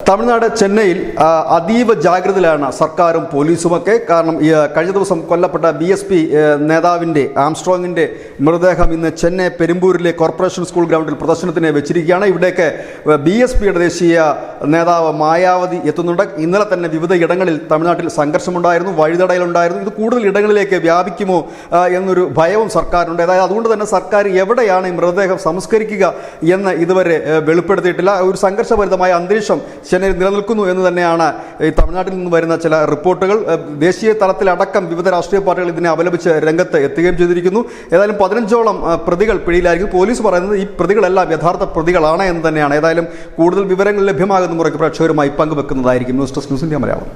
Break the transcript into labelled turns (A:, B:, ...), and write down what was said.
A: തമിഴ്നാട് ചെന്നൈയിൽ അതീവ ജാഗ്രതയിലാണ് സർക്കാരും പോലീസുമൊക്കെ. കാരണം കഴിഞ്ഞ ദിവസം കൊല്ലപ്പെട്ട BSP നേതാവിൻ്റെ ആംസ്ട്രോങ്ങിൻ്റെ മൃതദേഹം ഇന്ന് ചെന്നൈ പെരുമ്പൂരിലെ കോർപ്പറേഷൻ സ്കൂൾ ഗ്രൗണ്ടിൽ പ്രദർശനത്തിന് വെച്ചിരിക്കുകയാണ്. ഇവിടേക്ക് BSPയുടെ ദേശീയ നേതാവ് മായാവതി എത്തുന്നുണ്ട്. ഇന്നലെ തന്നെ വിവിധ ഇടങ്ങളിൽ തമിഴ്നാട്ടിൽ സംഘർഷമുണ്ടായിരുന്നു, വഴിതടയലുണ്ടായിരുന്നു. ഇത് കൂടുതൽ ഇടങ്ങളിലേക്ക് വ്യാപിക്കുമോ എന്നൊരു ഭയവും സർക്കാരിനുണ്ട്. അതായത് അതുകൊണ്ട് തന്നെ സർക്കാർ എവിടെയാണ് ഈ മൃതദേഹം സംസ്കരിക്കുക എന്ന് ഇതുവരെ വെളിപ്പെടുത്തിയിട്ടില്ല. ഒരു സംഘർഷഭരിതമായ അന്തരീക്ഷം ചെന്നൈയിൽ നിലനിൽക്കുന്നു എന്ന് തന്നെയാണ് ഈ തമിഴ്നാട്ടിൽ നിന്ന് വരുന്ന ചില റിപ്പോർട്ടുകൾ. ദേശീയ തലത്തിലടക്കം വിവിധ രാഷ്ട്രീയ പാർട്ടികൾ ഇതിനെ അപലപിച്ച് രംഗത്ത് എത്തുകയും ചെയ്തിരിക്കുന്നു. ഏതായാലും 15ഓളം പ്രതികൾ പിടിയിലായിരിക്കും. പോലീസ് പറയുന്നത് ഈ പ്രതികളെല്ലാം യഥാർത്ഥ പ്രതികളാണ് എന്ന് തന്നെയാണ്. ഏതായാലും കൂടുതൽ വിവരങ്ങൾ ലഭ്യമാകുന്ന മുറയ്ക്ക് പ്രേക്ഷകരുമായി പങ്കുവെക്കുന്നതായിരിക്കും. News desk news India Malayalam.